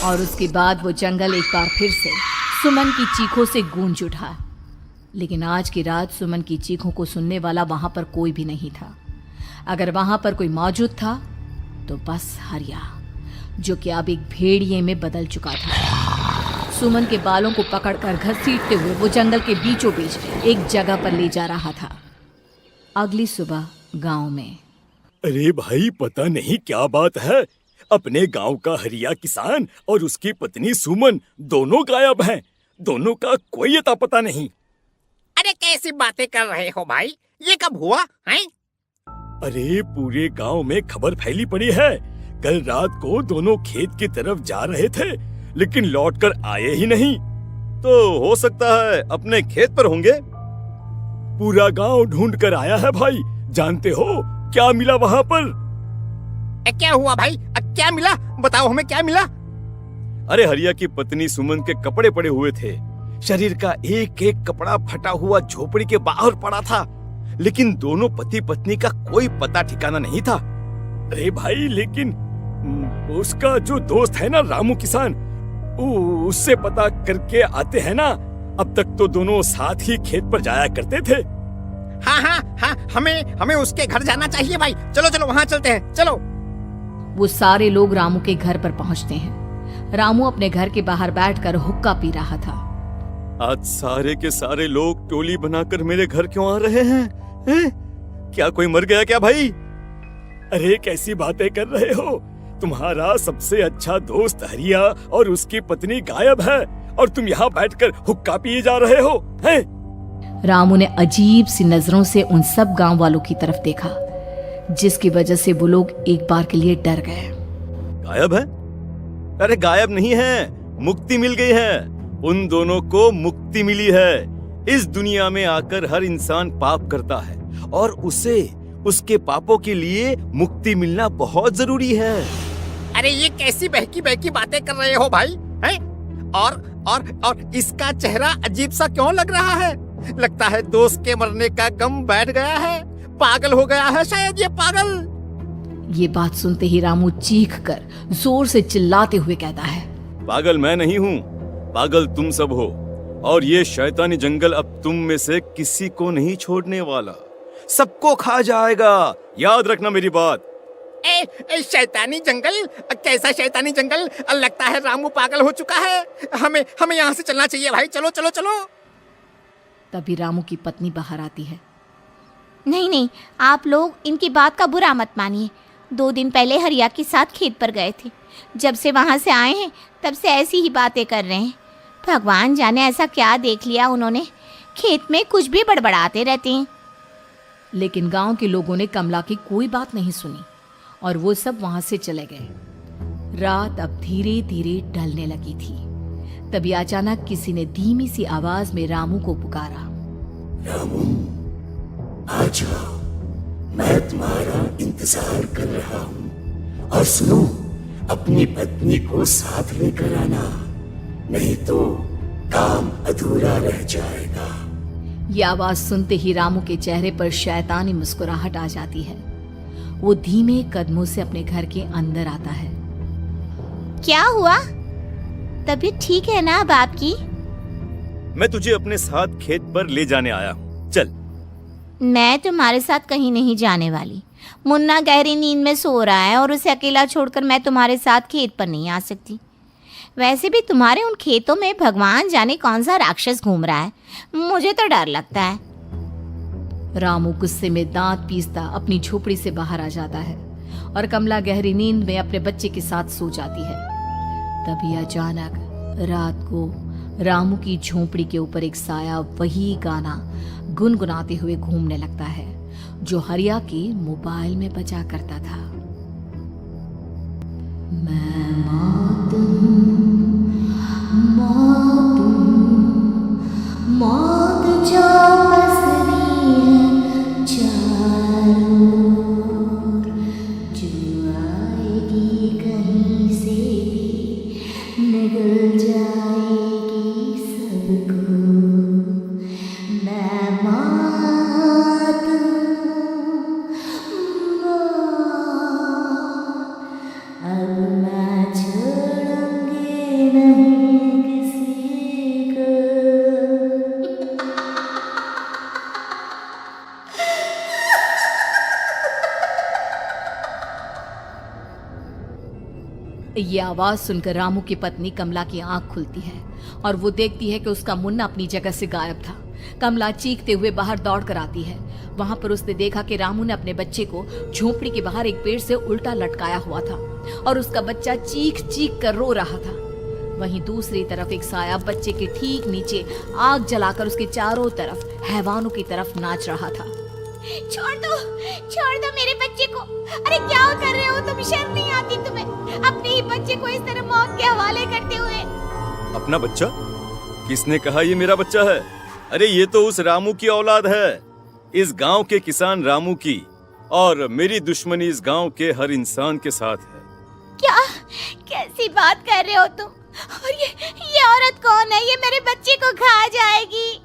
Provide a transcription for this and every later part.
और उसके बाद वो जंगल एक बार फिर से सुमन की चीखों से गूंज उठा। लेकिन आज की रात सुमन की चीखों को सुनने वाला वहां पर कोई भी नहीं था। अगर वहां पर कोई मौजूद था तो बस हरिया, जो कि अब एक भेड़िए में बदल चुका था। सुमन के बालों को पकड़कर घसीटते हुए वो जंगल के बीचों बीच एक जगह पर ले जा रहा था। अगली सुबह गांव में। अरे भाई, पता नहीं क्या बात है, अपने गांव का हरिया किसान और उसकी पत्नी सुमन दोनों गायब हैं। दोनों का कोई अता पता नहीं। अरे कैसी बातें कर रहे हो भाई, ये कब हुआ है? अरे पूरे गांव में खबर फैली पड़ी है। कल रात को दोनों खेत की तरफ जा रहे थे, लेकिन लौट कर आए ही नहीं। तो हो सकता है अपने खेत पर होंगे। पूरा गांव ढूंढ कर आया है भाई। जानते हो क्या मिला वहां पर? क्या हुआ भाई, क्या मिला? बताओ हमें क्या मिला। अरे हरिया की पत्नी सुमन के कपड़े पड़े हुए थे। शरीर का एक एक कपड़ा फटा हुआ झोपड़ी के बाहर पड़ा था, लेकिन दोनों पति पत्नी का कोई पता ठिकाना नहीं था। अरे भाई, लेकिन उसका जो दोस्त है ना रामू किसान, उससे पता करके आते हैं ना। अब तक तो दोनों साथ ही खेत पर जाया करते थे। हाँ, हमें उसके घर जाना चाहिए भाई। चलो चलो वहाँ चलते हैं, चलो। वो सारे लोग रामू के घर पर पहुंचते हैं। रामू अपने घर के बाहर बैठकर हुक्का पी रहा था। आज सारे के सारे लोग टोली बनाकर मेरे घर क्यों आ रहे हैं? क्या कोई मर गया क्या भाई? अरे कैसी बातें कर रहे हो? तुम्हारा सबसे अच्छा दोस्त हरिया और उसकी पत्नी गायब है और तुम यहाँ बैठकर हुक्का पिए जा रहे हो हैं? रामू ने अजीब सी नजरों से उन सब गांव वालों की तरफ देखा, जिसकी वजह से वो लोग एक बार के लिए डर गए। गायब है? अरे गायब नहीं है, मुक्ति मिल गई है। उन दोनों को मुक्ति मिली है। इस दुनिया में आकर हर इंसान पाप करता है और उसे उसके पापों के लिए मुक्ति मिलना बहुत जरूरी है। अरे ये कैसी बहकी बहकी बातें कर रहे हो भाई, हैं? और इसका चेहरा अजीब सा क्यों लग रहा है? लगता है दोस्त के मरने का गम बैठ गया है। पागल हो गया है शायद ये पागल। ये बात सुनते ही रामू चीख कर जोर से चिल्लाते हुए कहता है, पागल मैं नहीं हूँ, पागल तुम सब हो। और ये शैतानी जंगल अब तुम में से किसी को नहीं छोड़ने वाला, सबको खा जाएगा। याद रखना मेरी बात। शैतानी जंगल? कैसा शैतानी जंगल? लगता है रामू पागल हो चुका है। हमें यहाँ से चलना चाहिए भाई। चलो चलो चलो। तभी रामू की पत्नी बाहर आती है। नहीं, आप लोग इनकी बात का बुरा मत मानिए। 2 दिन पहले हरिया के साथ खेत पर गए थे। जब से वहाँ से आए हैं तब से ऐसी ही बातें कर रहे हैं। भगवान जाने ऐसा क्या देख लिया उन्होंने, खेत में कुछ भी बड़बड़ाते रहते हैं। लेकिन गांव के लोगों ने कमला की कोई बात नहीं सुनी और वो सब वहां से चले गए। रात अब धीरे धीरे ढलने लगी थी। तभी अचानक किसी ने धीमी सी आवाज में रामू को पुकारा। रामू, आ जाओ, मैं तुम्हारा इंतजार कर रहा हूँ। और सुनो, अपनी पत्नी को साथ लेकर आना, नहीं तो काम अधूरा रह जाएगा। ये आवाज सुनते ही रामू के चेहरे पर शैतानी मुस्कुराहट आ जाती है। वो धीमे कदमों से अपने घर के अंदर आता है। क्या हुआ? तबीयत ठीक है ना अब आपकी? मैं तुझे अपने साथ खेत पर ले जाने आया हूँ, चल। मैं तुम्हारे साथ कहीं नहीं जाने वाली। मुन्ना गहरी नींद में सो रहा है और उसे अकेला छोड़कर मैं तुम्हारे साथ खेत पर नहीं आ सकती। वैसे भी तुम्हारे उन खेतों में भगवान जाने कौन सा राक्षस घूम रहा है, मुझे तो डर लगता है। रामू गुस्से में दांत पीसता अपनी झोपड़ी से बाहर आ जाता है और कमला गहरी नींद में अपने बच्चे के साथ सो जाती है। तभी अचानक रात को रामू की झोपड़ी के ऊपर एक साया वही गाना गुनगुनाते हुए घूमने लगता है जो हरिया के मोबाइल में बजा करता था। मैं मौत जो पसरी है चारों ओर, जो आएगी कहीं से भी निगल जाएगी सबको। मैं मौत अब मैं ये आवाज सुनकर रामू की पत्नी कमला की आंख खुलती है और वो देखती है कि उसका मुन्ना अपनी जगह से गायब था। कमला चीखते हुए बाहर दौड़ कर आती है। वहां पर उसने देखा कि रामू ने अपने बच्चे को झोपड़ी के बाहर एक पेड़ से उल्टा लटकाया हुआ था और उसका बच्चा चीख चीख कर रो रहा था। वहीं दूसरी तरफ एक साया बच्चे के ठीक नीचे आग जलाकर उसके चारों तरफ हैवानों की तरफ नाच रहा था। छोड़ दो मेरे बच्चे को। अरे क्या कर रहे हो तुम? शर्म नहीं आती तुम्हें अपने ही बच्चे को इस तरह मौत के हवाले करते हुए? अपना बच्चा? किसने कहा ये मेरा बच्चा है? अरे ये तो उस रामू की औलाद है, इस गांव के किसान रामू की, और मेरी दुश्मनी इस गांव के हर इंसान के साथ है। क्या कैसी बात कर रहे हो तुम? और ये औरत कौन है? ये मेरे बच्चे को खा जाएगी।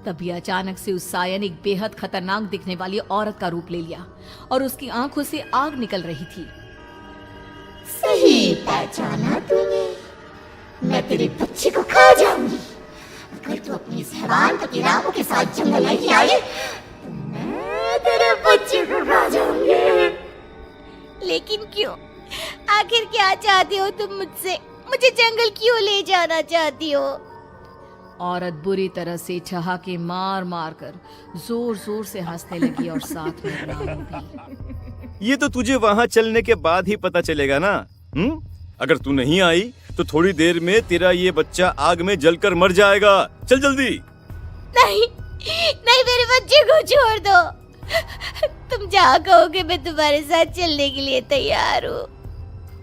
तभी अचानक से उस साया ने एक बेहद खतरनाक दिखने वाली औरत का रूप ले लिया और उसकी आंखों से आग निकल रही थी। सही पहचाना तूने, मैं तेरे बच्चे को खा जाऊंगी। अगर तू अपनी इस हैवान पति रामू के साथ जंगल नहीं आई तो मैं तेरे बच्चे को खा जाऊंगी। लेकिन क्यों? आखिर क्या चाहती हो तुम मुझसे? मुझे जंगल क्यों ले जाना चाहती हो? औरत बुरी तरह से ठहाके मार मार कर जोर जोर से हंसने लगी और साथ में रामू भी। ये तो तुझे वहाँ चलने के बाद ही पता चलेगा ना। अगर तू नहीं आई तो थोड़ी देर में तेरा ये बच्चा आग में जलकर मर जाएगा। चल जल्दी। नहीं मेरे बच्चे को छोड़ दो। तुम जहाँ कहोगे मैं तुम्हारे साथ चलने के लिए तैयार हूँ।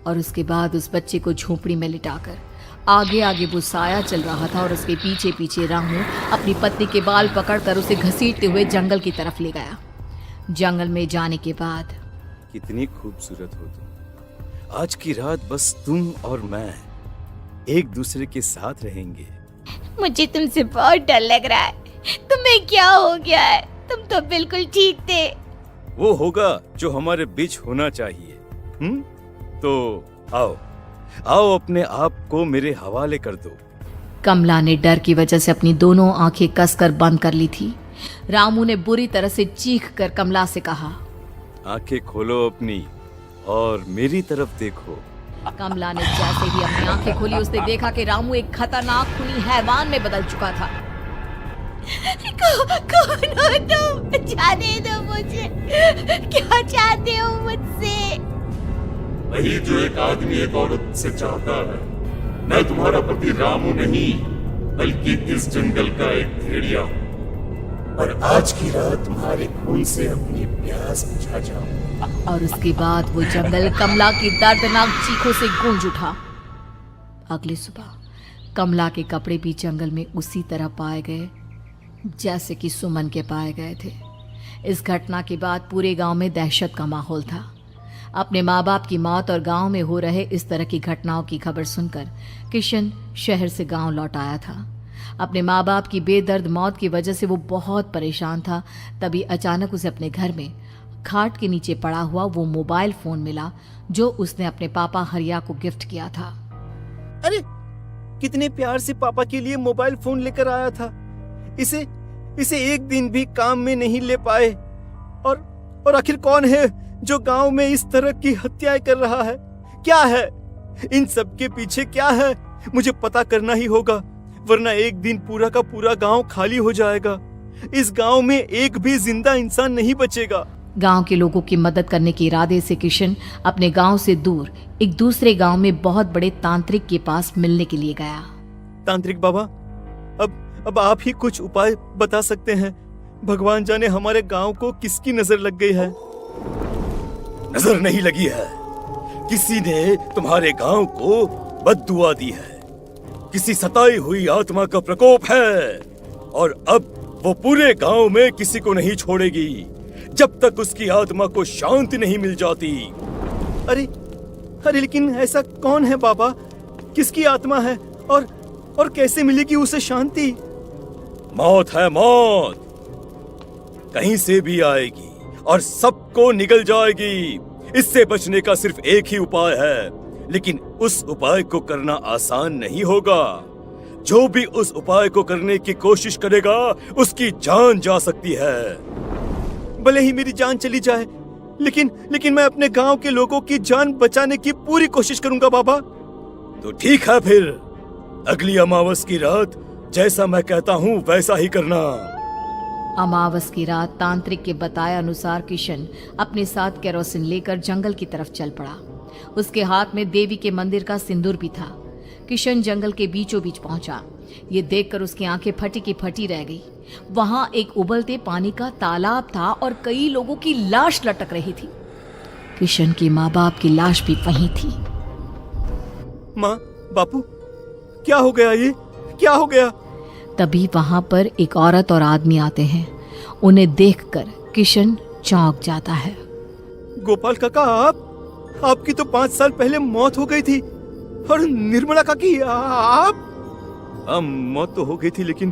और उसके बाद उस बच्चे को झोपड़ी में लिटाकर आगे आगे वो साया चल रहा था और उसके पीछे पीछे रामू अपनी पत्नी के बाल पकड़कर उसे घसीटते हुए जंगल की तरफ ले गया। जंगल में जाने के बाद कितनी खूबसूरत हो तुम। आज की रात बस तुम और मैं एक दूसरे के साथ रहेंगे। मुझे तुमसे बहुत डर लग रहा है। तुम्हें क्या हो गया है? तुम तो बिल्कुल ठीक थे। वो होगा जो हमारे बीच होना चाहिए। तो आओ अपने आप को मेरे हवाले कर दो। कमला ने डर की वजह से अपनी दोनों आंखें कसकर बंद कर ली थी। रामू ने बुरी तरह से चीख कर कमला से कहा, आंखें खोलो अपनी और मेरी तरफ देखो। कमला ने जैसे ही अपनी आंखें खोली उसने देखा कि रामू एक खतरनाक खूनी हैवान में बदल चुका था। कौन हो तुम? जाने दो मुझे। क्या चाहते हो मुझसे? वही जो एक आदमी एक औरत से चाहता है। मैं तुम्हारा पति रामू नहीं बल्कि इस जंगल का एक भेड़िया हूँ और आज की रात तुम्हारे खून से अपनी प्यास बुझा जाऊं। और उसके बाद वो जंगल कमला की दर्दनाक चीखों से गूंज उठा। अगली सुबह कमला के कपड़े भी जंगल में उसी तरह पाए गए जैसे कि सुमन के पाए गए थे। इस घटना के बाद पूरे गांव में दहशत का माहौल था। अपने माँ बाप की मौत और गांव में हो रहे इस तरह की घटनाओं की खबर सुनकर किशन शहर से गांव लौट आया था। अपने माँ बाप की बेदर्द मौत की वजह से वो बहुत परेशान था। तभी अचानक उसे अपने घर में खाट के नीचे पड़ा हुआ वो मोबाइल फोन मिला जो उसने अपने पापा हरिया को गिफ्ट किया था। अरे कितने प्यार से पापा के लिए मोबाइल फोन लेकर आया था। इसे एक दिन भी काम में नहीं ले पाए। और आखिर कौन है जो गांव में इस तरह की हत्याएं कर रहा है? क्या है इन सब के पीछे? क्या है? मुझे पता करना ही होगा, वरना एक दिन पूरा का पूरा गांव खाली हो जाएगा। इस गांव में एक भी जिंदा इंसान नहीं बचेगा। गांव के लोगों की मदद करने के इरादे से किशन अपने गांव से दूर एक दूसरे गांव में बहुत बड़े तांत्रिक के पास मिलने के लिए गया। तांत्रिक बाबा, अब आप ही कुछ उपाय बता सकते हैं। भगवान जाने हमारे गांव को किसकी नजर लग गई है। नजर नहीं लगी है, किसी ने तुम्हारे गांव को बद्दुआ दी है। किसी सताई हुई आत्मा का प्रकोप है और अब वो पूरे गांव में किसी को नहीं छोड़ेगी जब तक उसकी आत्मा को शांति नहीं मिल जाती। अरे लेकिन ऐसा कौन है बाबा? किसकी आत्मा है और कैसे मिलेगी उसे शांति? मौत है, मौत कहीं से भी आएगी और सबको निगल जाएगी। इससे बचने का सिर्फ एक ही उपाय है, लेकिन उस उपाय को करना आसान नहीं होगा। जो भी उस उपाय को करने की कोशिश करेगा उसकी जान जा सकती है। भले ही मेरी जान चली जाए, लेकिन मैं अपने गांव के लोगों की जान बचाने की पूरी कोशिश करूंगा बाबा। तो ठीक है फिर, अगली अमावस की रात जैसा मैं कहता हूँ वैसा ही करना। अमावस की रात तांत्रिक के बताए अनुसार किशन अपने साथ केरोसिन लेकर जंगल की तरफ चल पड़ा। उसके हाथ में देवी के मंदिर का सिंदूर भी था। किशन जंगल के बीचों बीच पहुंचा। ये देखकर उसकी आंखें फटी की फटी रह गई। वहां एक उबलते पानी का तालाब था और कई लोगों की लाश लटक रही थी। किशन की माँ बाप की लाश भी वहीं थी। माँ, बापू, क्या हो गया? ये क्या हो गया? तभी वहां पर एक औरत और आदमी आते हैं। उन्हें देखकर किशन चौंक जाता है। गोपाल काका, आपकी तो 5 साल पहले मौत हो गई थी। और निर्मला काकी, आप? मौत तो हो गई थी, लेकिन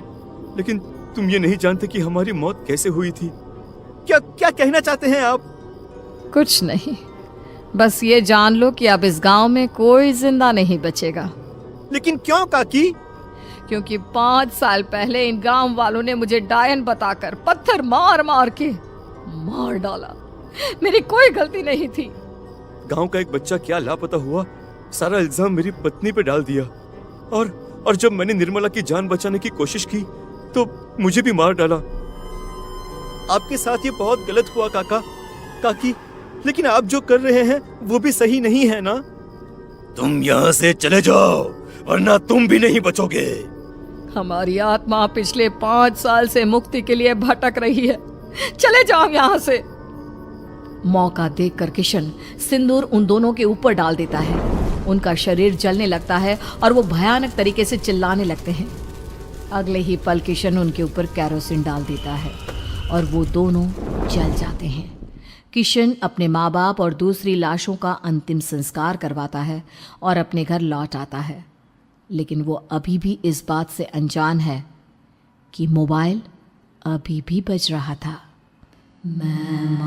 तुम ये नहीं जानते कि हमारी मौत कैसे हुई थी। क्या कहना चाहते हैं आप? कुछ नहीं, बस ये जान लो कि अब इस गांव में कोई जिंदा नहीं बचेगा। लेकिन क्यों काकी? क्योंकि 5 साल पहले इन गांव वालों ने मुझे डायन बताकर पत्थर मार मार के मार डाला। मेरी कोई गलती नहीं थी। गांव का एक बच्चा क्या लापता हुआ, सारा इल्जाम मेरी पत्नी पे डाल दिया। और जब मैंने निर्मला की जान बचाने की कोशिश की तो मुझे भी मार डाला। आपके साथ ये बहुत गलत हुआ काकी, लेकिन आप जो कर रहे हैं वो भी सही नहीं है ना? तुम यहाँ से चले जाओ वरना तुम भी नहीं बचोगे। हमारी आत्मा पिछले 5 साल से मुक्ति के लिए भटक रही है। चले जाओ यहाँ से। मौका देखकर किशन सिंदूर उन दोनों के ऊपर डाल देता है। उनका शरीर जलने लगता है और वो भयानक तरीके से चिल्लाने लगते हैं। अगले ही पल किशन उनके ऊपर केरोसिन डाल देता है और वो दोनों जल जाते हैं। किशन अपने माँ बाप और दूसरी लाशों का अंतिम संस्कार करवाता है और अपने घर लौट आता है। लेकिन वो अभी भी इस बात से अनजान है कि मोबाइल अभी भी बज रहा था। मैं